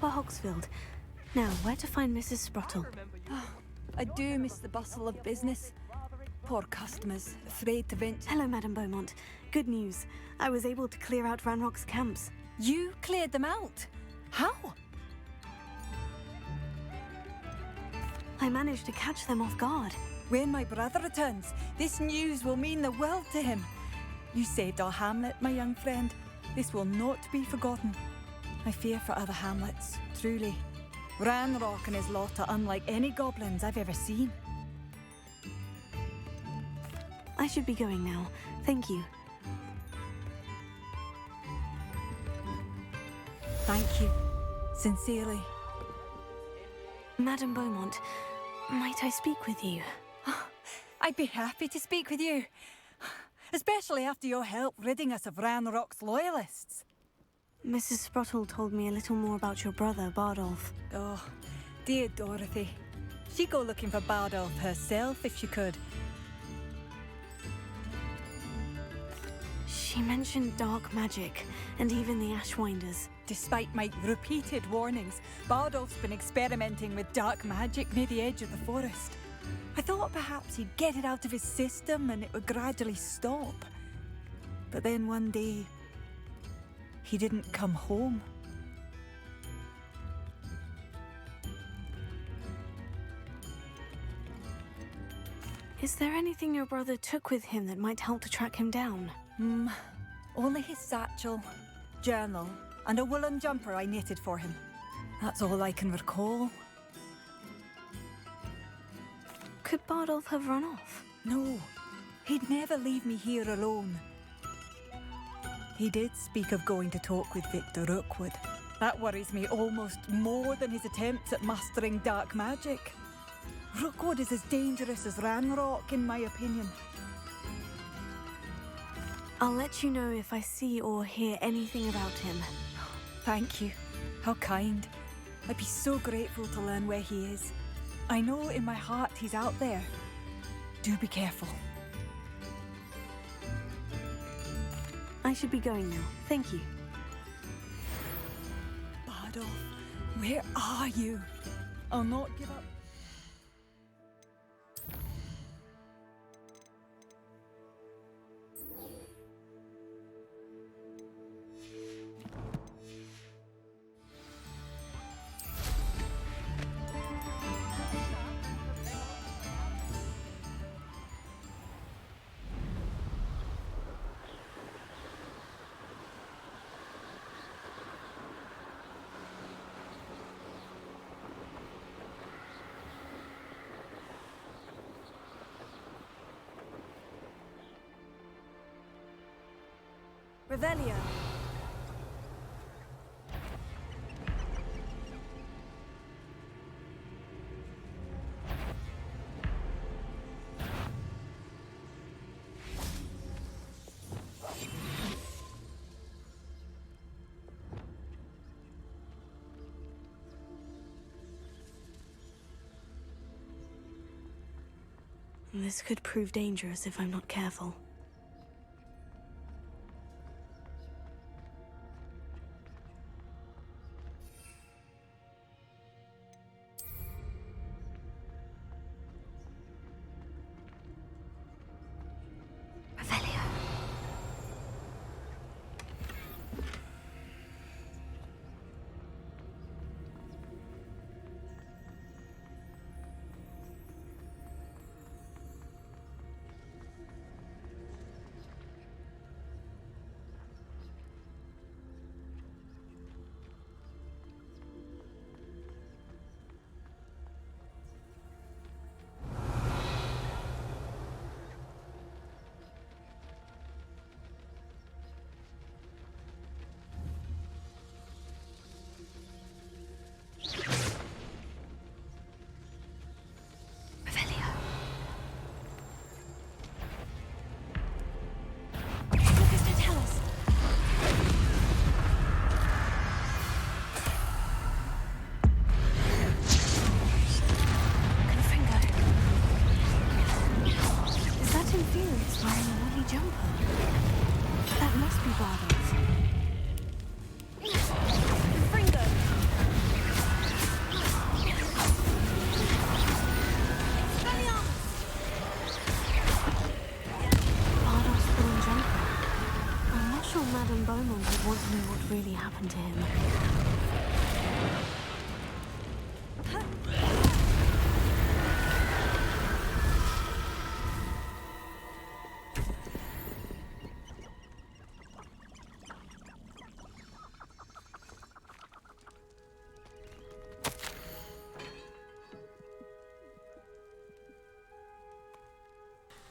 Upper Hogsfield. Now, where to find Mrs. Sprottle? I do miss the bustle of business. Poor customers, afraid to venture. Hello, Madame Beaumont. Good news. I was able to clear out Ranrock's camps. You cleared them out? How? I managed to catch them off guard. When my brother returns, this news will mean the world to him. You saved our hamlet, my young friend. This will not be forgotten. I fear for other hamlets, truly. Ranrock and his lot are unlike any goblins I've ever seen. I should be going now. Thank you. Thank you. Sincerely. Madame Beaumont, might I speak with you? I'd be happy to speak with you. Especially after your help ridding us of Ranrock's loyalists. Mrs. Sprottle told me a little more about your brother, Bardolph. Oh, dear Dorothy. She'd go looking for Bardolph herself if she could. She mentioned dark magic, and even the Ashwinders. Despite my repeated warnings, Bardolph's been experimenting with dark magic near the edge of the forest. I thought perhaps he'd get it out of his system and it would gradually stop. But then one day, he didn't come home. Is there anything your brother took with him that might help to track him down? Only his satchel, journal, and a woolen jumper I knitted for him. That's all I can recall. Could Bardolph have run off? No, he'd never leave me here alone. He did speak of going to talk with Victor Rookwood. That worries me almost more than his attempts at mastering dark magic. Rookwood is as dangerous as Ranrock, in my opinion. I'll let you know if I see or hear anything about him. Thank you. How kind. I'd be so grateful to learn where he is. I know in my heart he's out there. Do be careful. I should be going now. Thank you. Bardolph, where are you? I'll not give up. Revelio. This could prove dangerous if I'm not careful. That must be Bardolph. Fringo! really happened to him.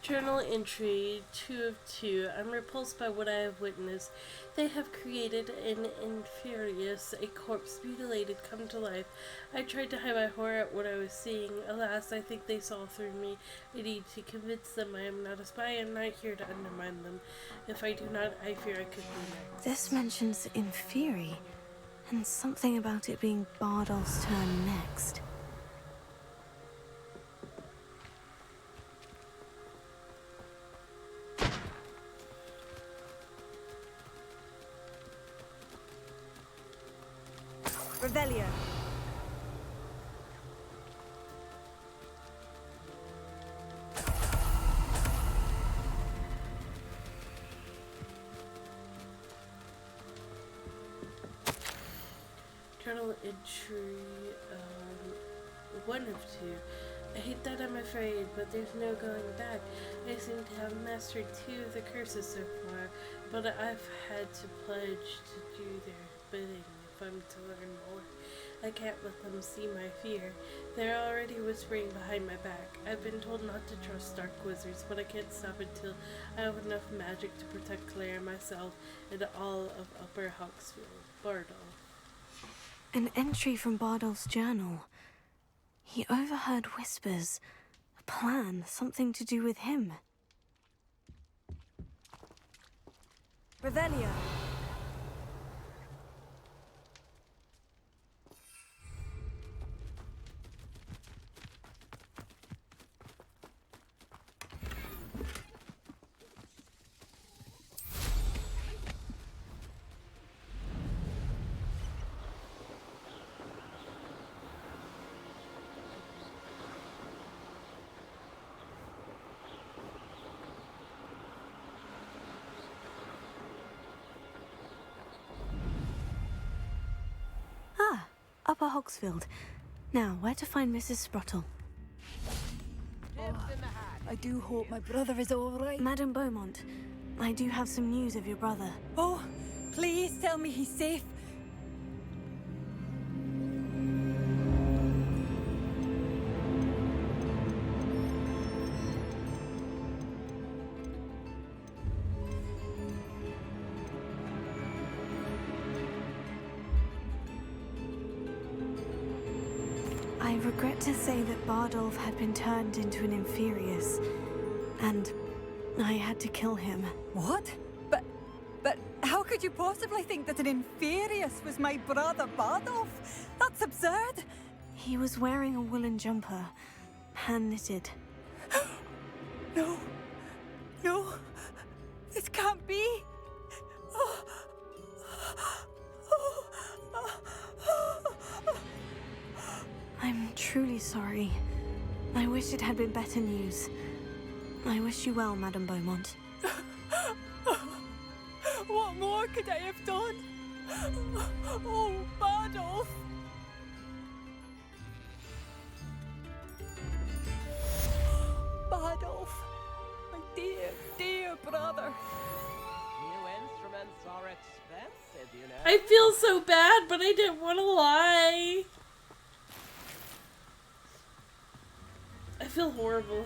Journal entry 2 of 2. I'm repulsed by what I have witnessed. They have created an infurious, a corpse mutilated come to life. I tried to hide my horror at what I was seeing. Alas, I think they saw through me. I need to convince them I am not a spy. I am not here to undermine them. If I do not, I fear I could be next. This mentions Inferi, and something about it being Bardolph's turn next. Revelia. Journal entry 1 of 2. I hate that I'm afraid, but there's no going back. I seem to have mastered 2 of the curses so far, but I've had to pledge to do their bidding if I'm to learn more. I can't let them see my fear. They're already whispering behind my back. I've been told not to trust dark wizards, but I can't stop until I have enough magic to protect Claire, myself, and all of Upper Hawksfield. Bardolph. An entry from Bardolph's journal. He overheard whispers. A plan, something to do with him. Revelia. Upper Hawksfield. Now, where to find Mrs. Sprottle? I do hope my brother is all right. Madame Beaumont, I do have some news of your brother. Oh, please tell me he's safe. I regret to say that Bardolph had been turned into an Inferius, and I had to kill him. What? But how could you possibly think that an Inferius was my brother Bardolph? That's absurd. He was wearing a woolen jumper, hand-knitted. No. No. This can't be. I'm truly sorry. I wish it had been better news. I wish you well, Madame Beaumont. What more could I have done? Oh, Bardolph! Bardolph, my dear, dear brother. New instruments are expensive, you know. I feel so bad, but I didn't want to lie. I feel horrible.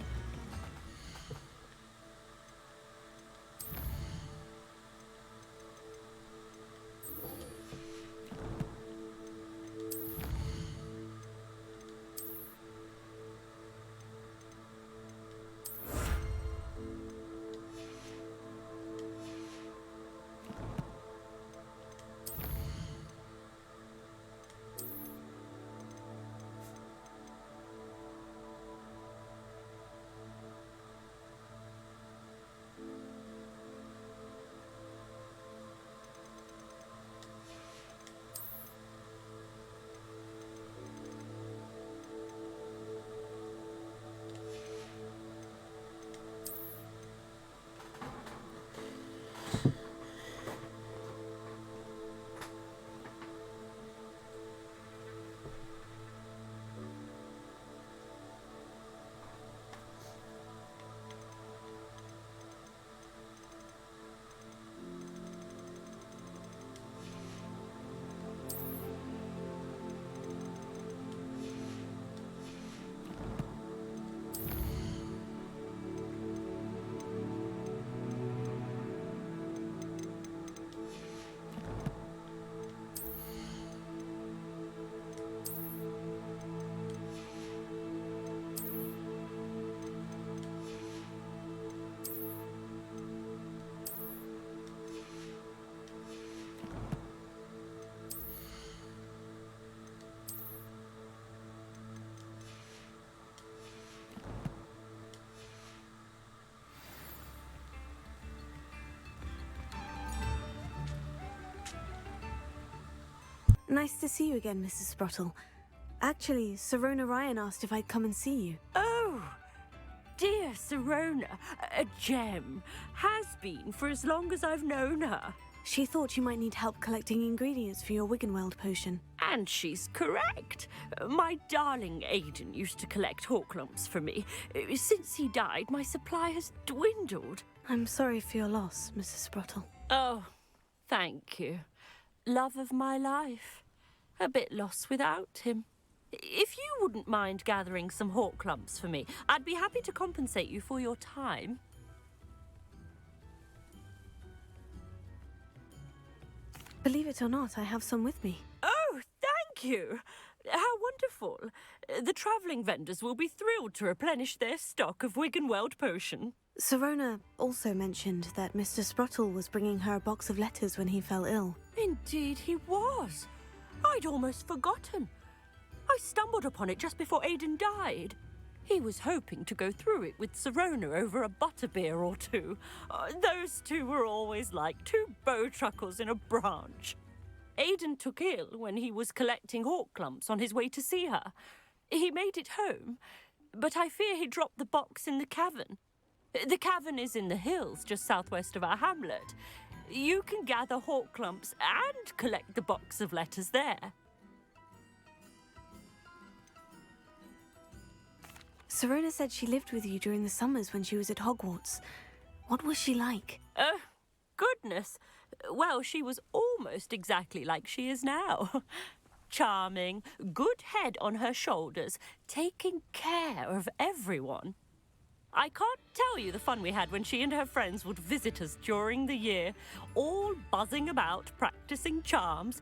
Nice to see you again, Mrs. Sprottle. Actually, Sirona Ryan asked if I'd come and see you. Oh, dear Sirona, a gem. Has been for as long as I've known her. She thought you might need help collecting ingredients for your Wiggenweld potion. And she's correct. My darling Aidan used to collect Horklumps for me. Since he died, my supply has dwindled. I'm sorry for your loss, Mrs. Sprottle. Oh, thank you. Love of my life. A bit lost without him. If you wouldn't mind gathering some Horklumps for me, I'd be happy to compensate you for your time. Believe it or not, I have some with me. Oh, thank you. How wonderful. The travelling vendors will be thrilled to replenish their stock of Wiggenweld potion. Sirona also mentioned that Mr. Sprottle was bringing her a box of letters when he fell ill. Indeed he was. I'd almost forgotten. I stumbled upon it just before Aidan died. He was hoping to go through it with Sirona over a butterbeer or two. Those two were always like two bowtruckles in a branch. Aidan took ill when he was collecting Horklumps on his way to see her. He made it home, but I fear he dropped the box in the cavern. The cavern is in the hills just southwest of our hamlet. You can gather Horklumps and collect the box of letters there. Sirona said she lived with you during the summers when she was at Hogwarts. What was she like? Goodness. Well, she was almost exactly like she is now. Charming, good head on her shoulders, taking care of everyone. I can't tell you the fun we had when she and her friends would visit us during the year, all buzzing about, practicing charms.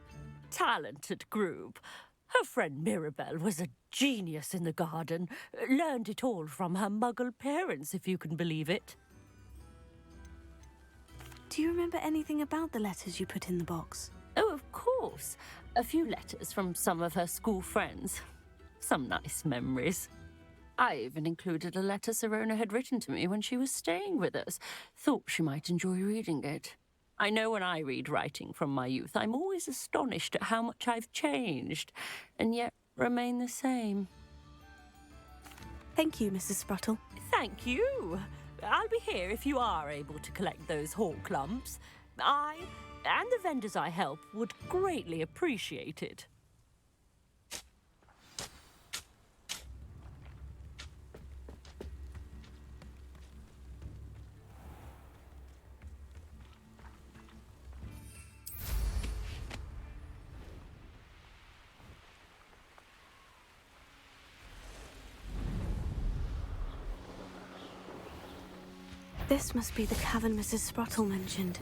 Talented group. Her friend Mirabelle was a genius in the garden. Learned it all from her muggle parents, if you can believe it. Do you remember anything about the letters you put in the box? Oh, of course. A few letters from some of her school friends. Some nice memories. I even included a letter Sirona had written to me when she was staying with us. Thought she might enjoy reading it. I know when I read writing from my youth, I'm always astonished at how much I've changed, and yet remain the same. Thank you, Mrs. Sprottle. Thank you. I'll be here if you are able to collect those Horklumps. I and the vendors I help would greatly appreciate it. This must be the cavern Mrs. Sprottle mentioned.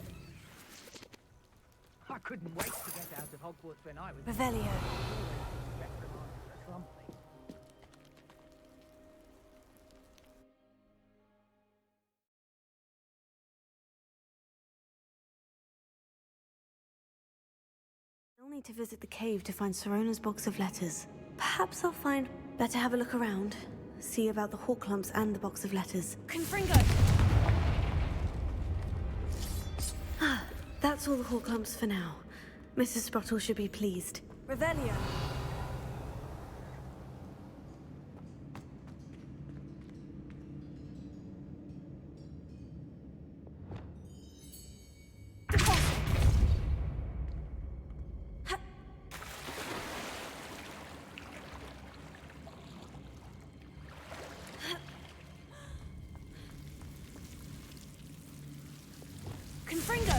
I couldn't wait to get out of Hogwarts when I was Revelio. reprimanded for something. I'll need to visit the cave to find Sirona's box of letters. Perhaps I'll find... Better have a look around. See about the Horklumps and the box of letters. Confringo! Ah, that's all the Horklumps for now. Mrs. Sprottle should be pleased. Revelio! Confringo!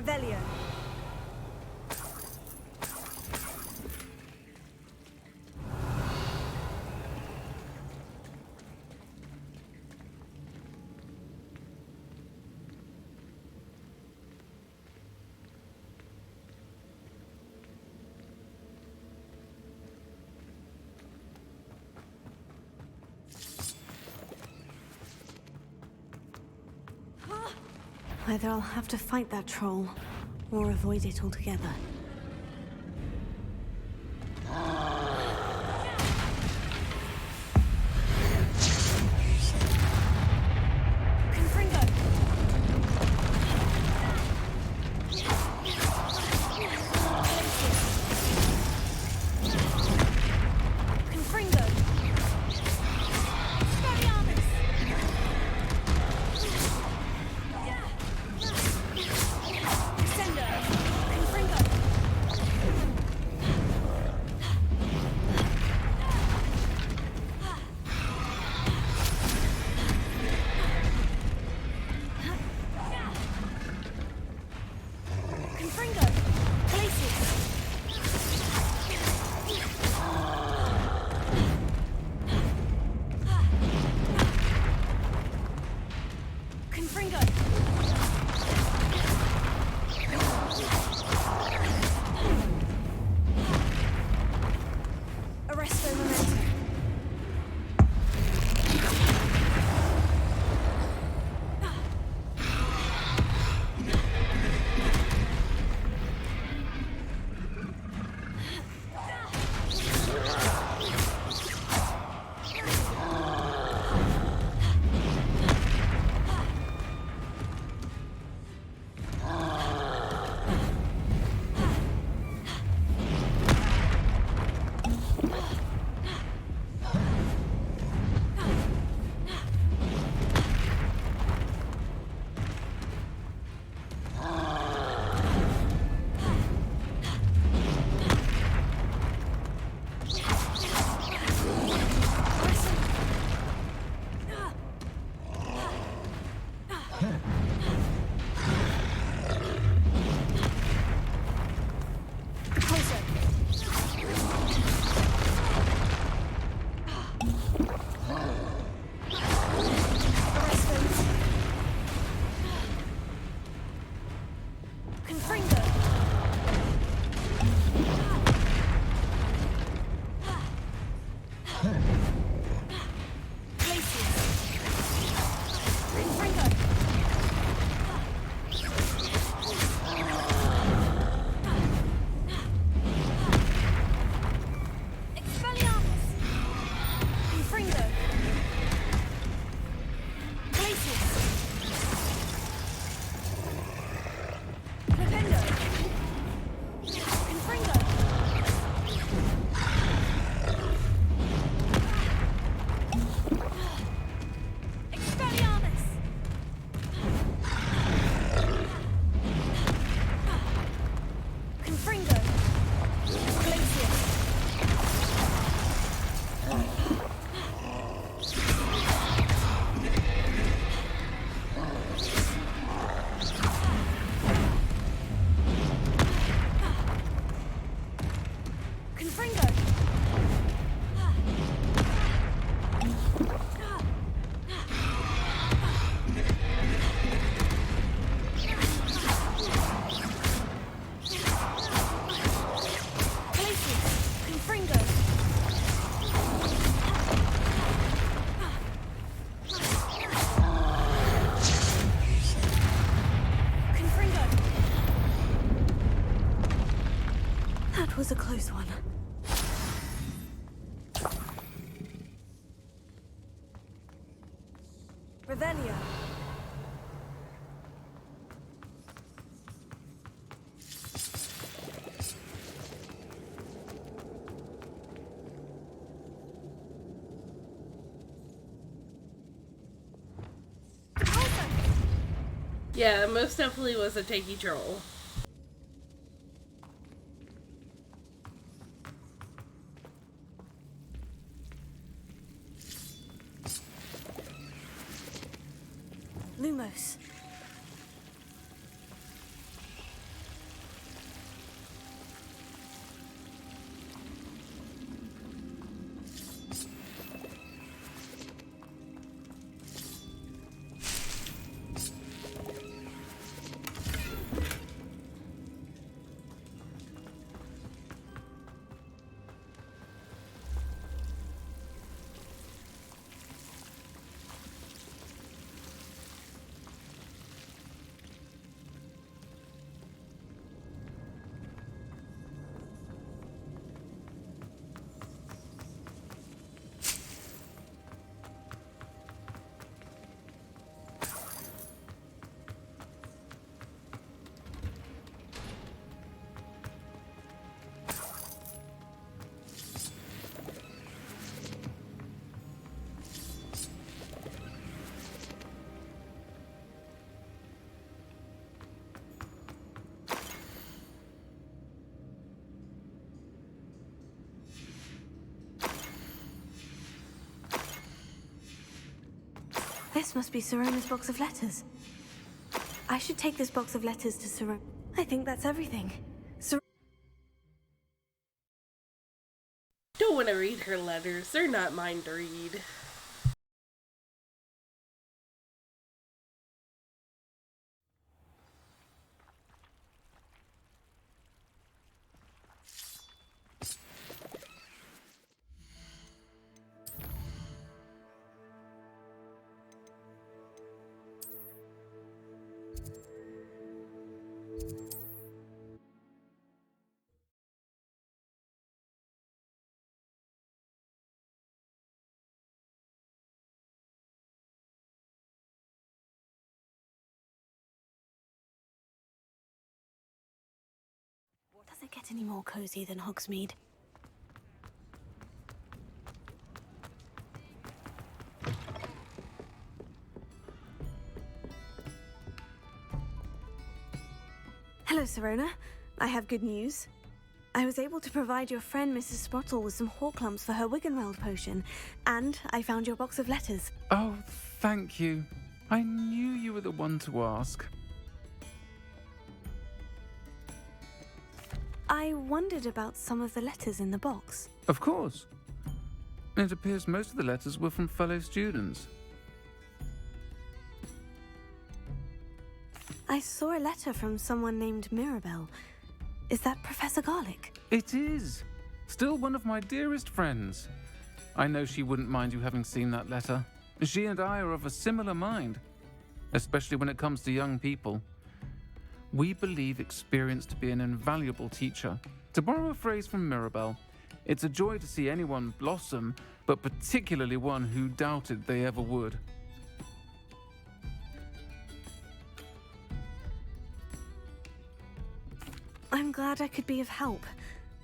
Revelio. Either I'll have to fight that troll, or avoid it altogether. That was a close one. Revelio. Yeah, it most definitely was a tanky troll. Lumos. This must be Sirona's box of letters. I should take this box of letters to Sirona. I think that's everything. Don't want to read her letters. They're not mine to read. Does it get any more cozy than Hogsmeade? Hello, Sirona. I have good news. I was able to provide your friend Mrs. Sprottle with some Horklumps for her Wiggenweld potion, and I found your box of letters. Oh, thank you. I knew you were the one to ask. I wondered about some of the letters in the box. Of course. It appears most of the letters were from fellow students. I saw a letter from someone named Mirabelle. Is that Professor Garlick? It is. Still one of my dearest friends. I know she wouldn't mind you having seen that letter. She and I are of a similar mind, especially when it comes to young people. We believe experience to be an invaluable teacher. To borrow a phrase from Mirabelle, it's a joy to see anyone blossom, but particularly one who doubted they ever would. I'm glad I could be of help.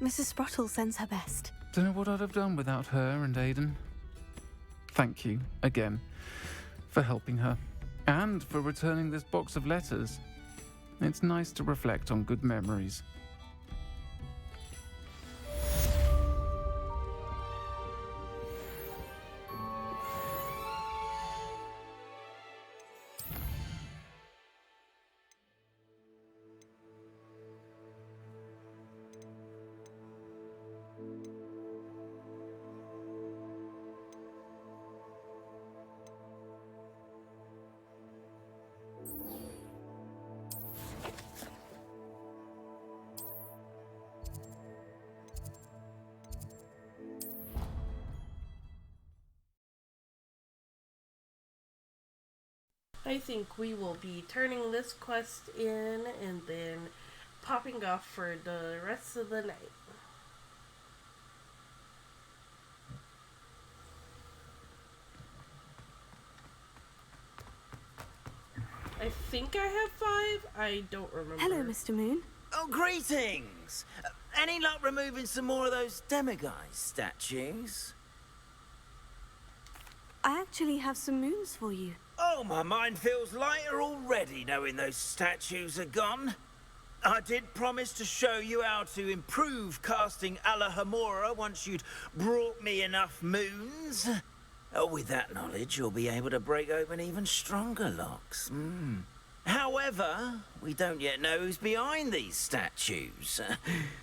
Mrs. Sprottle sends her best. Don't know what I'd have done without her and Aidan. Thank you, again, for helping her, and for returning this box of letters. It's nice to reflect on good memories. I think we will be turning this quest in and then popping off for the rest of the night. I think I have 5. I don't remember. Hello, Mr. Moon. Oh, greetings! Any luck removing some more of those demiguise statues? I actually have some moons for you. Oh, my mind feels lighter already knowing those statues are gone. I did promise to show you how to improve casting Alohomora once you'd brought me enough moons. Oh, with that knowledge, you'll be able to break open even stronger locks. However, we don't yet know who's behind these statues.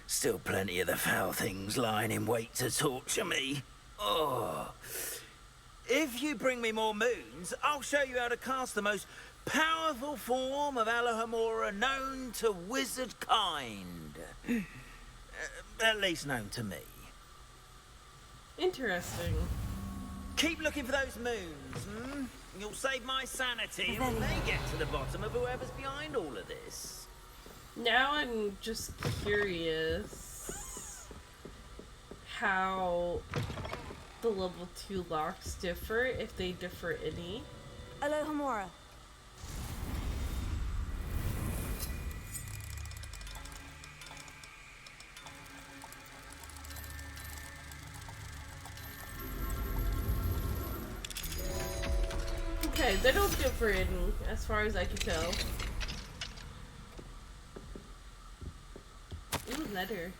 Still plenty of the foul things lying in wait to torture me. Oh. If you bring me more moons, I'll show you how to cast the most powerful form of Alohomora known to wizard kind. At least known to me. Interesting. Keep looking for those moons, You'll save my sanity and we may get to the bottom of whoever's behind all of this. Now I'm just curious how the level 2 locks differ, if they differ any. Alohomora. Okay, they don't differ any, as far as I can tell. Ooh, letter.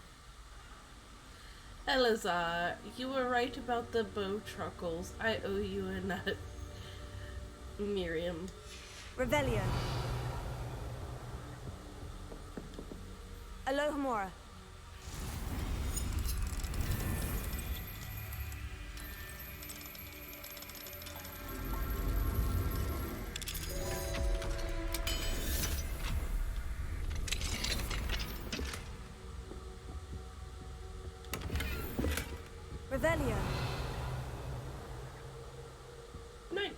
Elazar, you were right about the bow truckles. I owe you a nut. Miriam. Revelio. Alohomora. Revelio. Nice.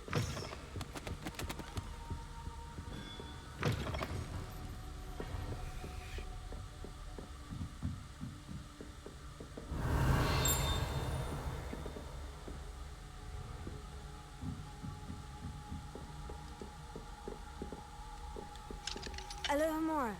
Alohomora.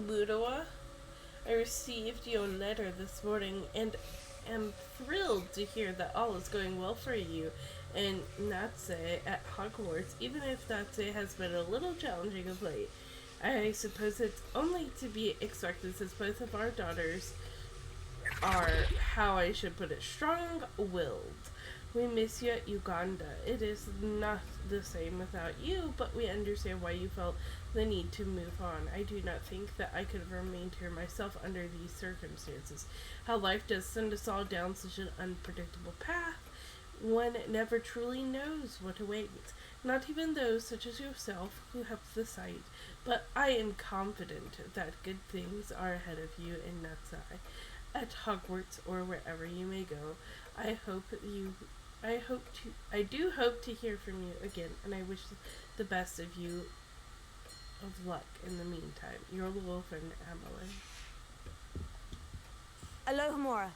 Ludoa, I received your letter this morning and am thrilled to hear that all is going well for you and Natse at Hogwarts, even if Natse has been a little challenging of late. I suppose it's only to be expected since both of our daughters are, how I should put it, strong-willed. We miss you at Uganda. It is not the same without you, but we understand why you felt the need to move on. I do not think that I could have remained here myself under these circumstances. How life does send us all down such an unpredictable path. One never truly knows what awaits. Not even those such as yourself who have the sight. But I am confident that good things are ahead of you in Natsai, at Hogwarts or wherever you may go. I do hope to hear from you again, and I wish the best of you of luck in the meantime. Your little friend, Amelie. Alohomora.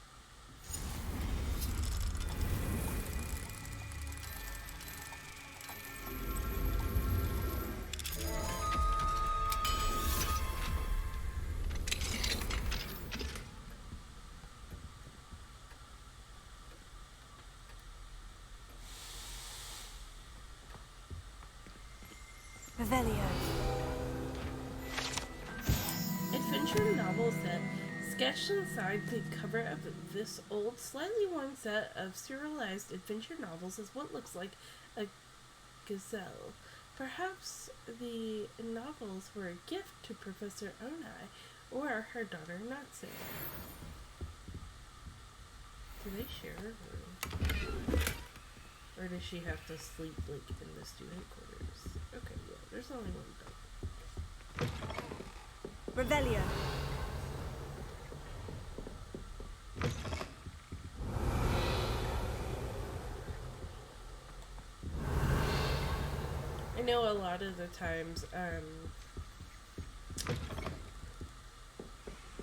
Revelio. Adventure novel set sketched inside the cover of this old, slightly worn set of serialized adventure novels is what looks like a gazelle. Perhaps the novels were a gift to Professor Onai or her daughter Natsu. Do they share a room? Or does she have to sleep like in the student quarters? Okay, yeah, there's only one bed. Revelio. I know a lot of the times,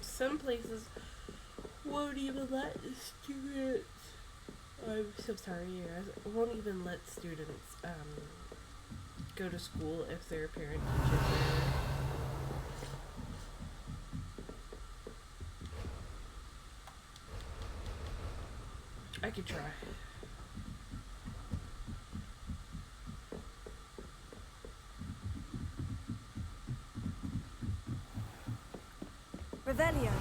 some places won't even let students, I'm so sorry you guys, won't even let students, go to school if their parent teaches there. I could try. Revelio.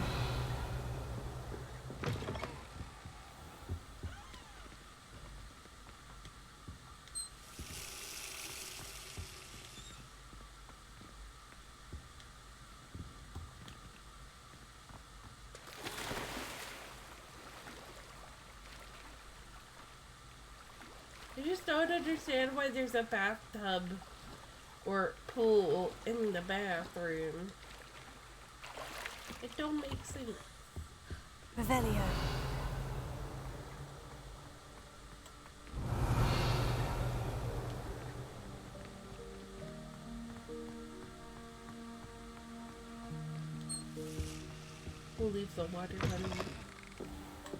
I just don't understand why there's a bathtub or pool in the bathroom. It don't make sense. Revelio. We'll leave the water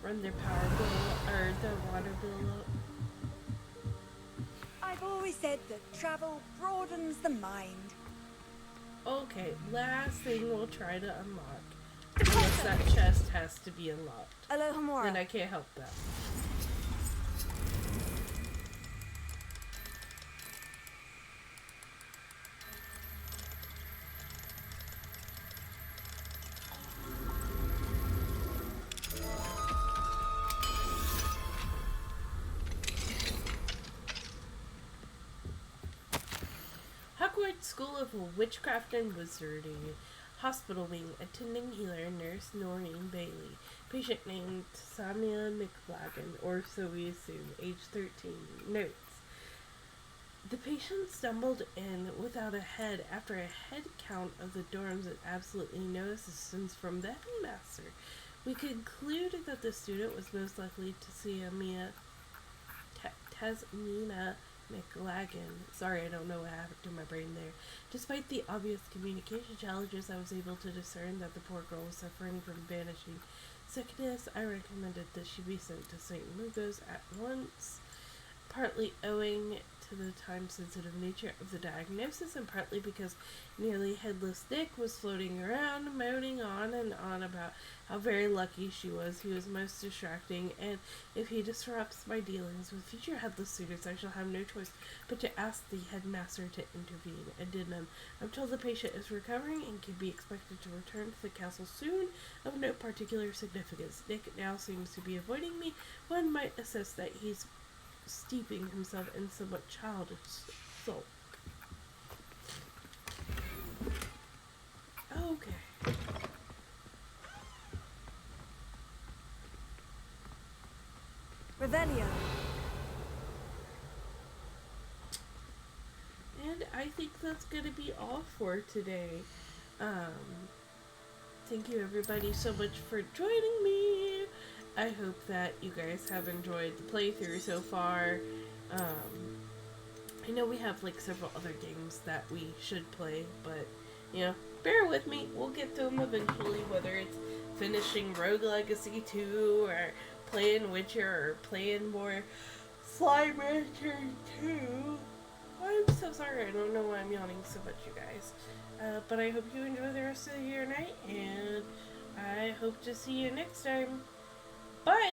run their power bill or the water bill up. I've always said that travel broadens the mind. Okay, last thing we'll try to unlock. Unless that chest has to be unlocked. Hello, Hamora. Then I can't help that. Hogwarts School of Witchcraft and Wizarding. Hospital wing. Attending healer, Nurse Noreen Bailey. Patient named Samia McLagan, or so we assume, age 13. Notes. The patient stumbled in without a head after a head count of the dorms and absolutely no assistance from the headmaster. We conclude that the student was most likely to see Tasmina McLagan. Sorry, I don't know what happened to my brain there. Despite the obvious communication challenges, I was able to discern that the poor girl was suffering from banishing sickness. I recommended that she be sent to St. Lugo's at once, partly owing to the time-sensitive nature of the diagnosis and partly because nearly headless Nick was floating around, moaning on and on about how very lucky she was. He was most distracting, and if he disrupts my dealings with future headless suitors, I shall have no choice but to ask the headmaster to intervene. I did none. I'm told the patient is recovering and can be expected to return to the castle soon, of no particular significance. Nick now seems to be avoiding me. One might assess that he's steeping himself in somewhat childish sulk. Okay. Revelio. And I think that's going to be all for today. Thank you everybody so much for joining me. I hope that you guys have enjoyed the playthrough so far. I know we have like several other games that we should play, but you know, bear with me. We'll get to them eventually, whether it's finishing Rogue Legacy 2 or playing Witcher or playing more Slime Rancher 2. I'm so sorry, I don't know why I'm yawning so much, you guys. But I hope you enjoy the rest of your night, and I hope to see you next time. Bye!